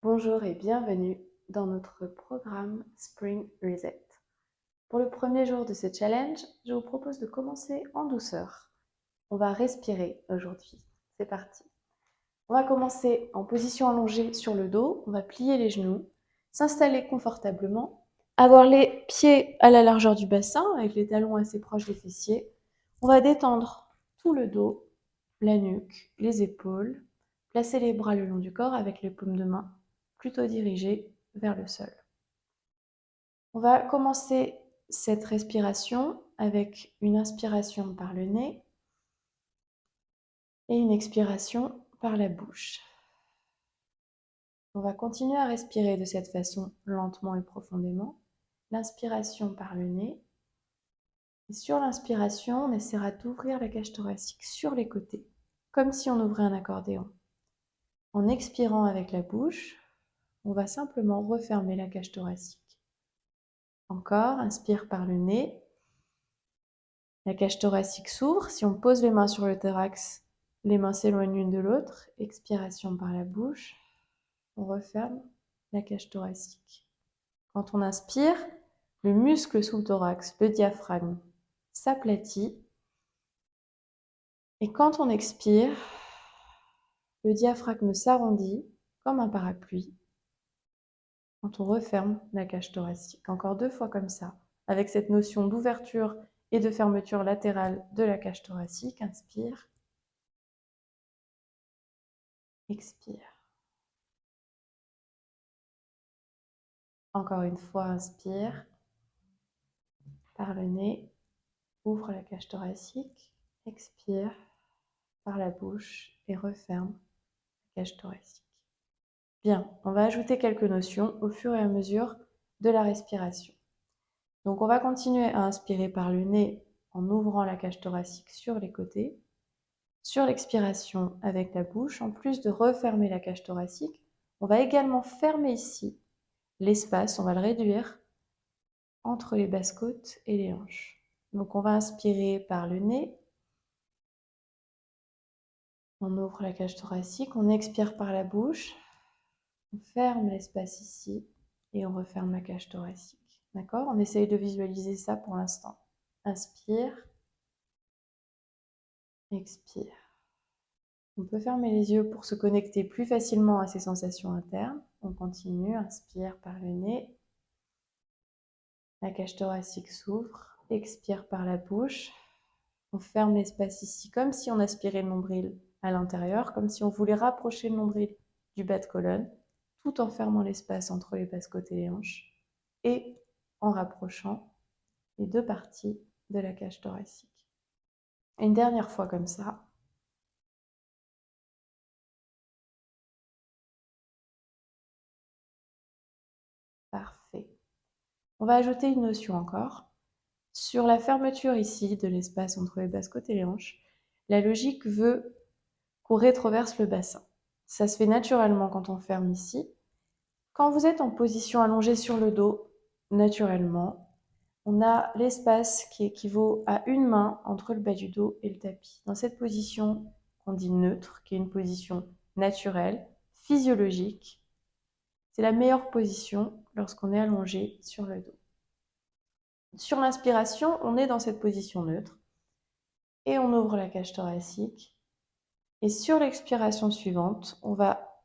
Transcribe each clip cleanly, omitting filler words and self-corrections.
Bonjour et bienvenue dans notre programme Spring Reset. Pour le premier jour de ce challenge, je vous propose de commencer en douceur. On va respirer aujourd'hui. C'est parti. On va commencer en position allongée sur le dos. On va plier les genoux, s'installer confortablement, avoir les pieds à la largeur du bassin avec les talons assez proches des fessiers. On va détendre tout le dos, la nuque, les épaules, placer les bras le long du corps avec les paumes de main plutôt dirigées vers le sol. On va commencer cette respiration avec une inspiration par le nez et une expiration par la bouche. On va continuer à respirer de cette façon lentement et profondément. L'inspiration par le nez. Et sur l'inspiration, on essaiera d'ouvrir la cage thoracique sur les côtés, comme si on ouvrait un accordéon. En expirant avec la bouche, on va simplement refermer la cage thoracique. Encore, inspire par le nez. La cage thoracique s'ouvre. Si on pose les mains sur le thorax, les mains s'éloignent l'une de l'autre. Expiration par la bouche. On referme la cage thoracique. Quand on inspire, le muscle sous le thorax, le diaphragme, s'aplatit. Et quand on expire, le diaphragme s'arrondit comme un parapluie quand on referme la cage thoracique. Encore 2 fois comme ça, avec cette notion d'ouverture et de fermeture latérale de la cage thoracique. Inspire. Expire. Encore une fois, inspire. Par le nez, ouvre la cage thoracique. Expire par la bouche et referme la cage thoracique. Bien, on va ajouter quelques notions au fur et à mesure de la respiration. Donc on va continuer à inspirer par le nez en ouvrant la cage thoracique sur les côtés. Sur l'expiration avec la bouche, en plus de refermer la cage thoracique, on va également fermer ici l'espace, on va le réduire entre les basses-côtes et les hanches. Donc on va inspirer par le nez, on ouvre la cage thoracique, on expire par la bouche, on ferme l'espace ici et on referme la cage thoracique. D'accord? On essaye de visualiser ça pour l'instant. Inspire, expire. On peut fermer les yeux pour se connecter plus facilement à ces sensations internes. On continue, inspire par le nez. La cage thoracique s'ouvre, expire par la bouche. On ferme l'espace ici comme si on aspirait le nombril à l'intérieur, comme si on voulait rapprocher le nombril du bas de colonne, tout en fermant l'espace entre les basses-côtes et les hanches, et en rapprochant les 2 parties de la cage thoracique. Une dernière fois comme ça. Parfait. On va ajouter une notion encore. Sur la fermeture ici de l'espace entre les basses-côtes et les hanches, la logique veut qu'on rétroverse le bassin. Ça se fait naturellement quand on ferme ici. Quand vous êtes en position allongée sur le dos, naturellement, on a l'espace qui équivaut à une main entre le bas du dos et le tapis. Dans cette position qu'on dit neutre, qui est une position naturelle, physiologique, c'est la meilleure position lorsqu'on est allongé sur le dos. Sur l'inspiration, on est dans cette position neutre et on ouvre la cage thoracique. Et sur l'expiration suivante, on va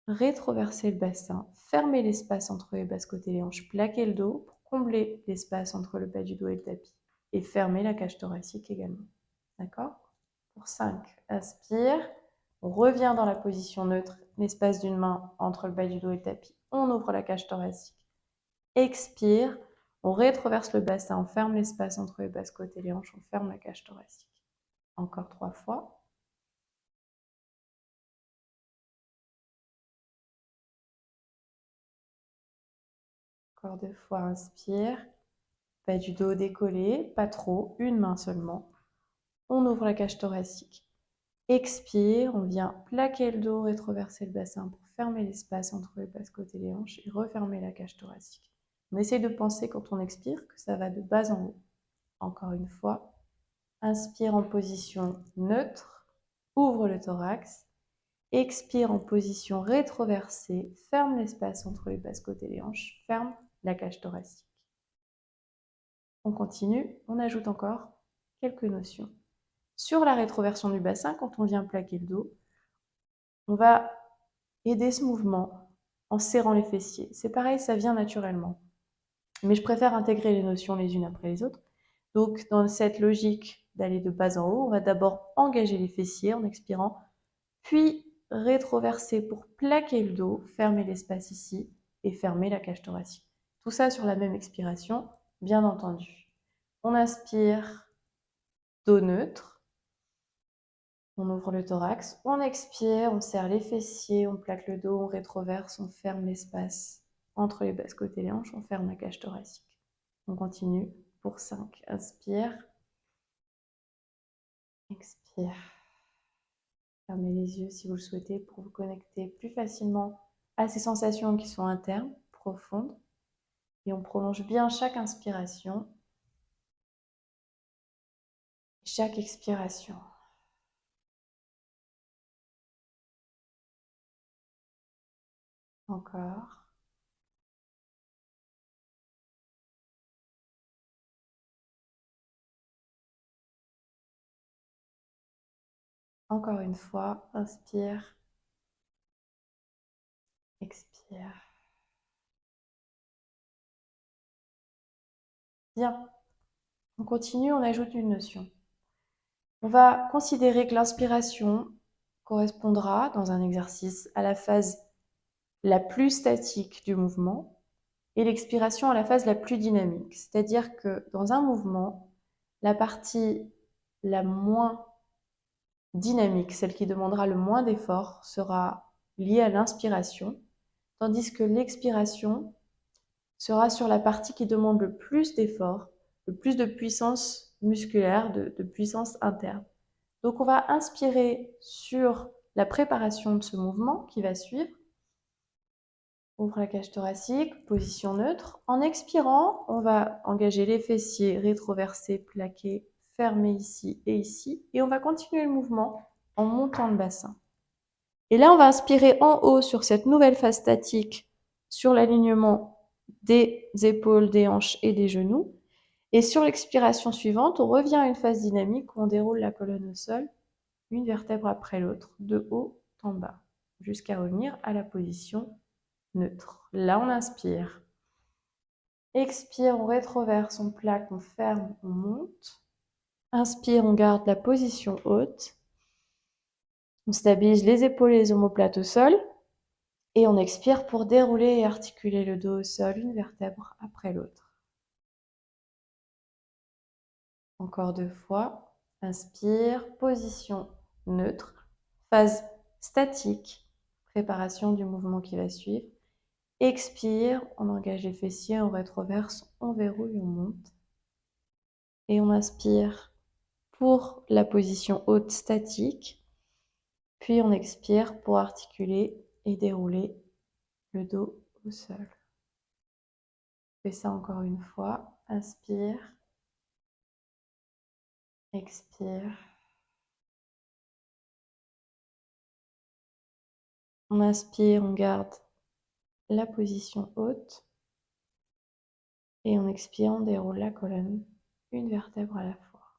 rétroverser le bassin, fermer l'espace entre les basses-côtes et les hanches, plaquer le dos pour combler l'espace entre le bas du dos et le tapis et fermer la cage thoracique également. D'accord? Pour 5, inspire, on revient dans la position neutre, l'espace d'une main entre le bas du dos et le tapis, on ouvre la cage thoracique, expire, on rétroverse le bassin, on ferme l'espace entre les basses-côtes et les hanches, on ferme la cage thoracique. Encore 3 fois. Encore 2 fois, inspire. Bas du dos décollé, pas trop, une main seulement. On ouvre la cage thoracique. Expire, on vient plaquer le dos, rétroverser le bassin pour fermer l'espace entre les basses-côtes et les hanches et refermer la cage thoracique. On essaie de penser quand on expire que ça va de bas en haut. Encore une fois, inspire en position neutre, ouvre le thorax. Expire en position rétroversée, ferme l'espace entre les basses-côtes et les hanches, ferme la cage thoracique. On continue, on ajoute encore quelques notions. Sur la rétroversion du bassin, quand on vient plaquer le dos, on va aider ce mouvement en serrant les fessiers. C'est pareil, ça vient naturellement. Mais je préfère intégrer les notions les unes après les autres. Donc, dans cette logique d'aller de bas en haut, on va d'abord engager les fessiers en expirant, puis rétroverser pour plaquer le dos, fermer l'espace ici et fermer la cage thoracique. Tout ça sur la même expiration, bien entendu. On inspire, dos neutre. On ouvre le thorax, on expire, on serre les fessiers, on plaque le dos, on rétroverse, on ferme l'espace entre les basses-côtes et les hanches, on ferme la cage thoracique. On continue pour 5. Inspire, expire. Fermez les yeux si vous le souhaitez pour vous connecter plus facilement à ces sensations qui sont internes, profondes. Et on prolonge bien chaque inspiration, chaque expiration. Encore. Encore une fois, inspire, expire. Bien. On continue, on ajoute une notion. On va considérer que l'inspiration correspondra, dans un exercice, à la phase la plus statique du mouvement et l'expiration à la phase la plus dynamique. C'est-à-dire que dans un mouvement, la partie la moins dynamique, celle qui demandera le moins d'effort, sera liée à l'inspiration, tandis que l'expiration sera sur la partie qui demande le plus d'effort, le plus de puissance musculaire, de puissance interne. Donc on va inspirer sur la préparation de ce mouvement qui va suivre. Ouvre la cage thoracique, position neutre. En expirant, on va engager les fessiers, rétroversés, plaqués, fermés ici et ici. Et on va continuer le mouvement en montant le bassin. Et là, on va inspirer en haut sur cette nouvelle phase statique, sur l'alignement des épaules, des hanches et des genoux. Et sur l'expiration suivante, on revient à une phase dynamique où on déroule la colonne au sol, une vertèbre après l'autre, de haut en bas, jusqu'à revenir à la position neutre. Là, on inspire. Expire, on rétroverse, on plaque, on ferme, on monte. Inspire, on garde la position haute. On stabilise les épaules et les omoplates au sol. Et on expire pour dérouler et articuler le dos au sol, une vertèbre après l'autre. Encore 2 fois. Inspire, position neutre. Phase statique, préparation du mouvement qui va suivre. Expire, on engage les fessiers, on rétroverse, on verrouille, on monte. Et on inspire pour la position haute statique. Puis on expire pour articuler et dérouler le dos au sol. Fais ça encore une fois. Inspire. Expire. On inspire, on garde la position haute. Et on expire, on déroule la colonne, une vertèbre à la fois,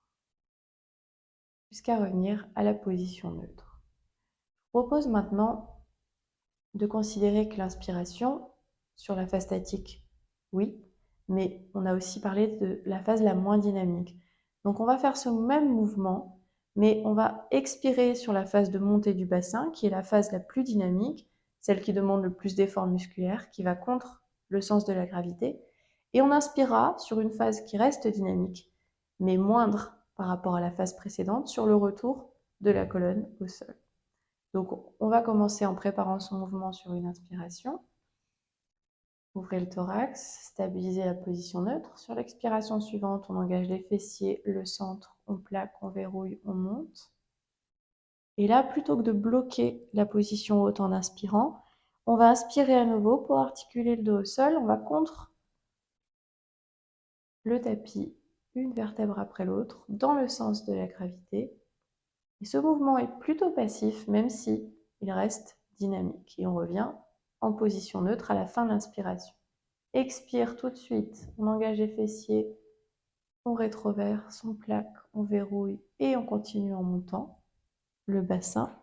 jusqu'à revenir à la position neutre. Je propose maintenant de considérer que l'inspiration, sur la phase statique, oui, mais on a aussi parlé de la phase la moins dynamique. Donc on va faire ce même mouvement, mais on va expirer sur la phase de montée du bassin, qui est la phase la plus dynamique, celle qui demande le plus d'effort musculaire, qui va contre le sens de la gravité. Et on inspirera sur une phase qui reste dynamique, mais moindre par rapport à la phase précédente, sur le retour de la colonne au sol. Donc on va commencer en préparant son mouvement sur une inspiration. Ouvrez le thorax, stabilisez la position neutre. Sur l'expiration suivante, on engage les fessiers, le centre, on plaque, on verrouille, on monte. Et là, plutôt que de bloquer la position haute en inspirant, on va inspirer à nouveau pour articuler le dos au sol. On va contre le tapis, une vertèbre après l'autre, dans le sens de la gravité. Et ce mouvement est plutôt passif, même si il reste dynamique. Et on revient en position neutre à la fin de l'inspiration. Expire tout de suite, on engage les fessiers, on rétroverse, on plaque, on verrouille et on continue en montant le bassin.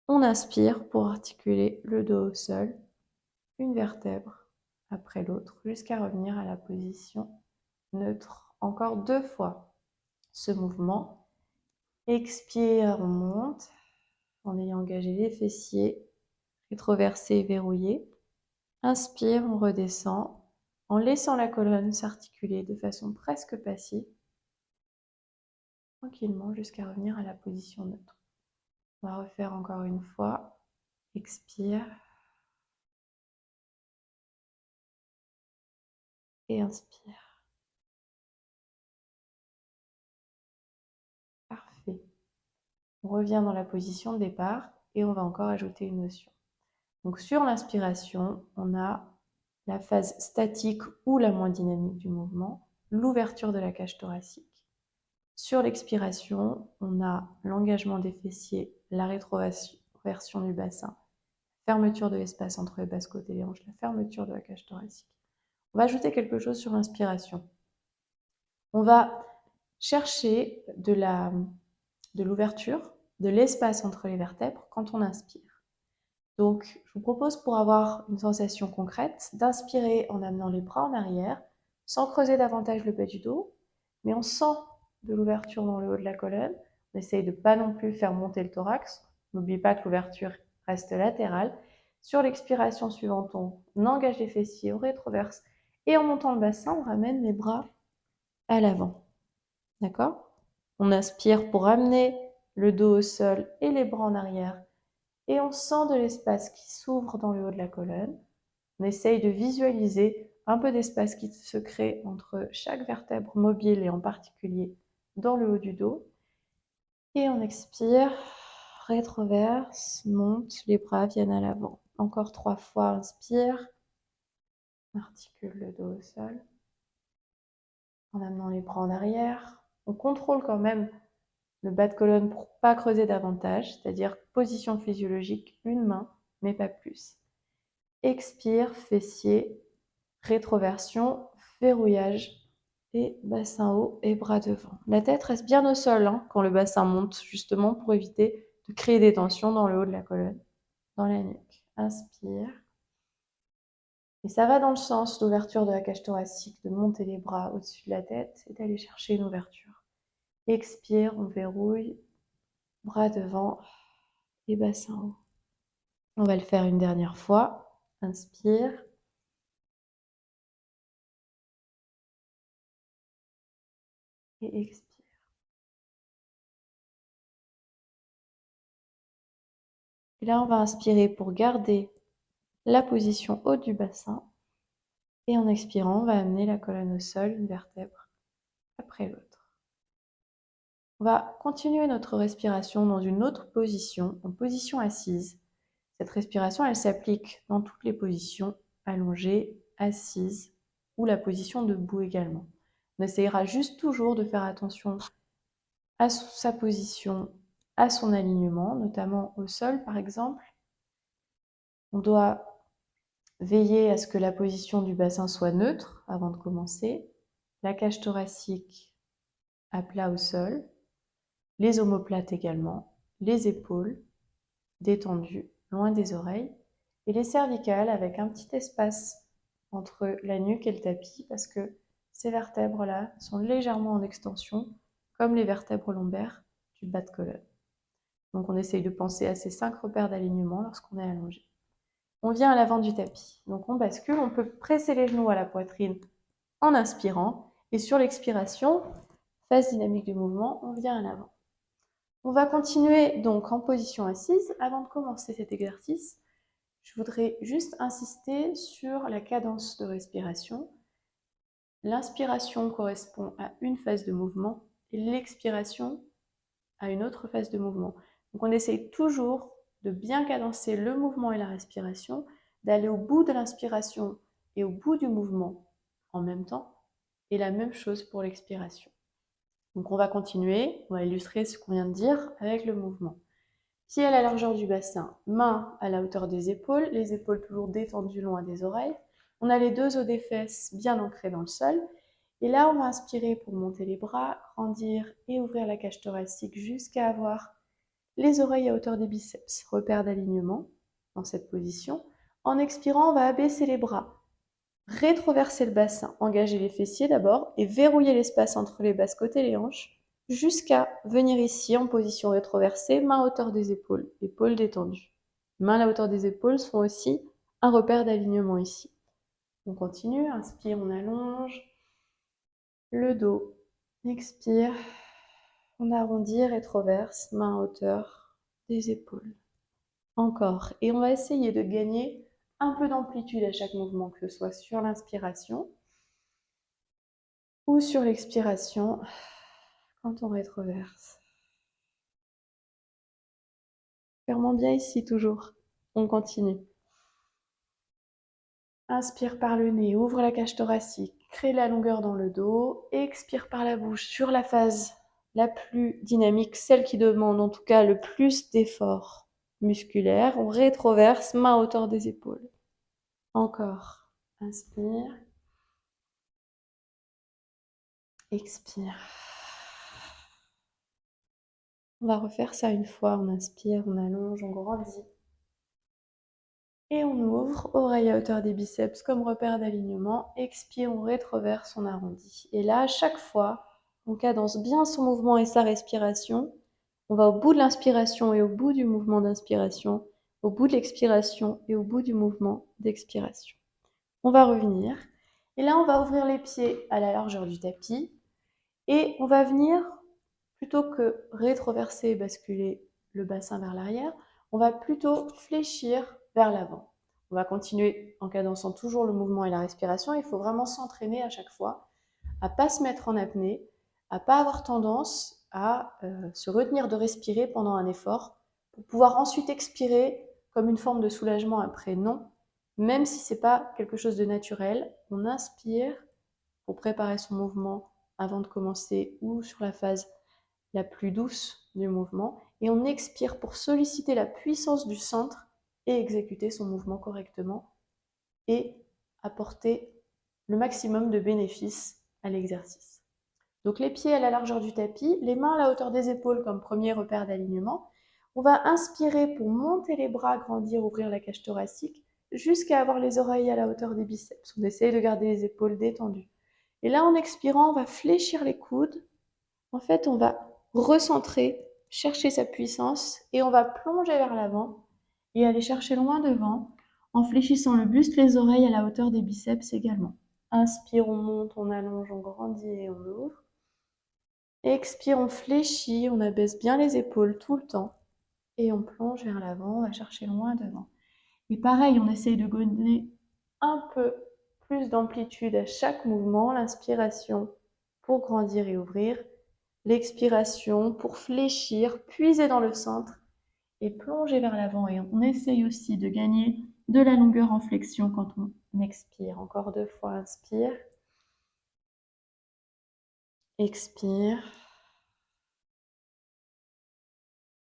On inspire pour articuler le dos au sol, une vertèbre après l'autre, jusqu'à revenir à la position neutre. Encore 2 fois ce mouvement. Expire, on monte en ayant engagé les fessiers, rétroversé et verrouillé. Inspire, on redescend en laissant la colonne s'articuler de façon presque passive, tranquillement jusqu'à revenir à la position neutre. On va refaire encore une fois. Expire et inspire. Parfait. On revient dans la position de départ et on va encore ajouter une notion. Donc sur l'inspiration, on a la phase statique ou la moins dynamique du mouvement, l'ouverture de la cage thoracique. Sur l'expiration, on a l'engagement des fessiers, la rétroversion du bassin, fermeture de l'espace entre les basses côtes et les hanches, la fermeture de la cage thoracique. On va ajouter quelque chose sur l'inspiration. On va chercher de l'ouverture, de l'espace entre les vertèbres quand on inspire. Donc, je vous propose, pour avoir une sensation concrète, d'inspirer en amenant les bras en arrière, sans creuser davantage le bas du dos, mais on sent de l'ouverture dans le haut de la colonne. On essaye de ne pas non plus faire monter le thorax. N'oublie pas que l'ouverture reste latérale. Sur l'expiration suivante, on engage les fessiers, on rétroverse, et en montant le bassin, on ramène les bras à l'avant. D'accord? On inspire pour amener le dos au sol et les bras en arrière. Et on sent de l'espace qui s'ouvre dans le haut de la colonne. On essaye de visualiser un peu d'espace qui se crée entre chaque vertèbre mobile et en particulier dans le haut du dos. Et on expire, rétroverse, monte, les bras viennent à l'avant. Encore 3 fois, inspire, articule le dos au sol, en amenant les bras en arrière. On contrôle quand même le bas de colonne pour ne pas creuser davantage, c'est-à-dire position physiologique, une main, mais pas plus. Expire, fessier, rétroversion, verrouillage et bassin haut et bras devant. La tête reste bien au sol quand le bassin monte, justement pour éviter de créer des tensions dans le haut de la colonne, dans la nuque. Inspire. Et ça va dans le sens d'ouverture de la cage thoracique, de monter les bras au-dessus de la tête et d'aller chercher une ouverture. Expire, on verrouille, bras devant et bassin haut. On va le faire une dernière fois. Inspire. Et expire. Et là, on va inspirer pour garder la position haute du bassin. Et en expirant, on va amener la colonne au sol, une vertèbre après l'autre. On va continuer notre respiration dans une autre position, en position assise. Cette respiration, elle s'applique dans toutes les positions, allongée, assise ou la position debout également. On essayera juste toujours de faire attention à sa position, à son alignement, notamment au sol par exemple. On doit veiller à ce que la position du bassin soit neutre avant de commencer, la cage thoracique à plat au sol, les omoplates également, les épaules détendues, loin des oreilles, et les cervicales avec un petit espace entre la nuque et le tapis parce que ces vertèbres-là sont légèrement en extension, comme les vertèbres lombaires du bas de colonne. Donc on essaye de penser à ces 5 repères d'alignement lorsqu'on est allongé. On vient à l'avant du tapis, donc on bascule, on peut presser les genoux à la poitrine en inspirant, et sur l'expiration, phase dynamique du mouvement, on vient à l'avant. On va continuer donc en position assise. Avant de commencer cet exercice, je voudrais juste insister sur la cadence de respiration. L'inspiration correspond à une phase de mouvement et l'expiration à une autre phase de mouvement. Donc on essaye toujours de bien cadencer le mouvement et la respiration, d'aller au bout de l'inspiration et au bout du mouvement en même temps, et la même chose pour l'expiration. Donc on va continuer, on va illustrer ce qu'on vient de dire avec le mouvement. Pieds à la largeur du bassin, mains à la hauteur des épaules, les épaules toujours détendues loin des oreilles. On a les deux os des fesses bien ancrés dans le sol. Et là, on va inspirer pour monter les bras, grandir et ouvrir la cage thoracique jusqu'à avoir les oreilles à hauteur des biceps. Repère d'alignement dans cette position. En expirant, on va abaisser les bras, rétroverser le bassin, engager les fessiers d'abord et verrouiller l'espace entre les basses-côtes et les hanches jusqu'à venir ici en position rétroversée, main à hauteur des épaules, épaules détendues. Mains à la hauteur des épaules sont aussi un repère d'alignement ici. On continue, inspire, on allonge le dos, expire, on arrondit, rétroverse, main à hauteur des épaules. Encore, et on va essayer de gagner un peu d'amplitude à chaque mouvement, que ce soit sur l'inspiration ou sur l'expiration quand on rétroverse. Fermons bien ici toujours. On continue. Inspire par le nez, ouvre la cage thoracique, crée la longueur dans le dos. Expire par la bouche sur la phase la plus dynamique, celle qui demande en tout cas le plus d'efforts musculaires. On rétroverse, main à hauteur des épaules. Encore. Inspire. Expire. On va refaire ça une fois. On inspire, on allonge, on grandit. Et on ouvre, oreille à hauteur des biceps comme repère d'alignement. Expire, on rétroverse, on arrondit. Et là, à chaque fois, on cadence bien son mouvement et sa respiration. On va au bout de l'inspiration et au bout du mouvement d'inspiration, au bout de l'expiration et au bout du mouvement d'expiration. On va revenir. Et là, on va ouvrir les pieds à la largeur du tapis. Et on va venir, plutôt que rétroverser et basculer le bassin vers l'arrière, on va plutôt fléchir vers l'avant. On va continuer en cadençant toujours le mouvement et la respiration. Il faut vraiment s'entraîner à chaque fois à ne pas se mettre en apnée, à ne pas avoir tendance à se retenir de respirer pendant un effort pour pouvoir ensuite expirer comme une forme de soulagement après. Non, même si ce n'est pas quelque chose de naturel, on inspire pour préparer son mouvement avant de commencer ou sur la phase la plus douce du mouvement, et on expire pour solliciter la puissance du centre et exécuter son mouvement correctement et apporter le maximum de bénéfices à l'exercice. Donc les pieds à la largeur du tapis, les mains à la hauteur des épaules comme premier repère d'alignement. On va inspirer pour monter les bras, grandir, ouvrir la cage thoracique jusqu'à avoir les oreilles à la hauteur des biceps. On essaye de garder les épaules détendues. Et là, en expirant, on va fléchir les coudes. En fait, on va recentrer, chercher sa puissance et on va plonger vers l'avant et aller chercher loin devant en fléchissant le buste, les oreilles à la hauteur des biceps également. Inspire, on monte, on allonge, on grandit et on ouvre. Expire, on fléchit, on abaisse bien les épaules tout le temps et on plonge vers l'avant, on va chercher loin devant. Et pareil, on essaye de donner un peu plus d'amplitude à chaque mouvement. L'inspiration pour grandir et ouvrir. L'expiration pour fléchir, puiser dans le centre et plonger vers l'avant. Et on essaye aussi de gagner de la longueur en flexion quand on expire. Encore 2 fois, inspire. Expire.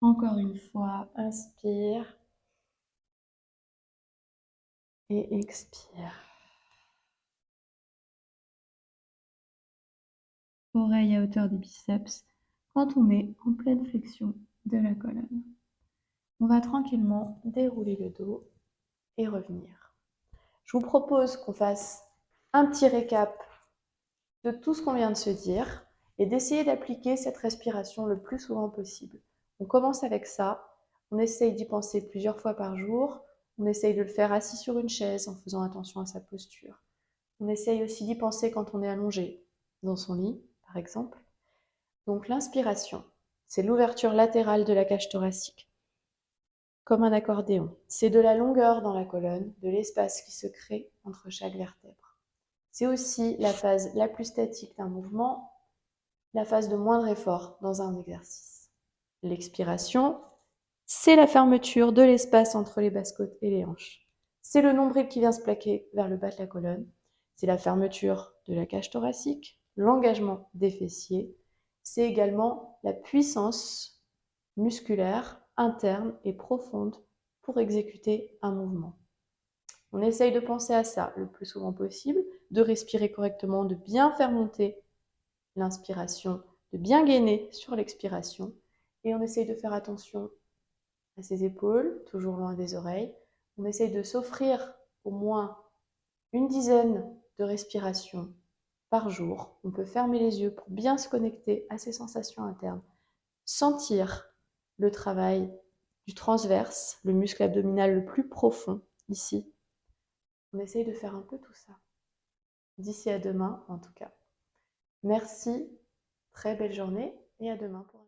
Encore une fois, inspire. Et expire. Oreille à hauteur des biceps quand on est en pleine flexion de la colonne. On va tranquillement dérouler le dos et revenir. Je vous propose qu'on fasse un petit récap de tout ce qu'on vient de se dire et d'essayer d'appliquer cette respiration le plus souvent possible. On commence avec ça, on essaye d'y penser plusieurs fois par jour, on essaye de le faire assis sur une chaise en faisant attention à sa posture. On essaye aussi d'y penser quand on est allongé dans son lit, par exemple. Donc l'inspiration, c'est l'ouverture latérale de la cage thoracique, comme un accordéon. C'est de la longueur dans la colonne, de l'espace qui se crée entre chaque vertèbre. C'est aussi la phase la plus statique d'un mouvement, la phase de moindre effort dans un exercice. L'expiration, c'est la fermeture de l'espace entre les basses-côtes et les hanches. C'est le nombril qui vient se plaquer vers le bas de la colonne. C'est la fermeture de la cage thoracique, l'engagement des fessiers. C'est également la puissance musculaire interne et profonde pour exécuter un mouvement. On essaye de penser à ça le plus souvent possible, de respirer correctement, de bien faire monter l'inspiration, de bien gainer sur l'expiration. Et on essaye de faire attention à ses épaules, toujours loin des oreilles. On essaye de s'offrir au moins une dizaine de respirations par jour. On peut fermer les yeux pour bien se connecter à ses sensations internes, sentir le travail du transverse, le muscle abdominal le plus profond ici. On essaye de faire un peu tout ça. D'ici à demain, en tout cas. Merci, très belle journée et à demain pour un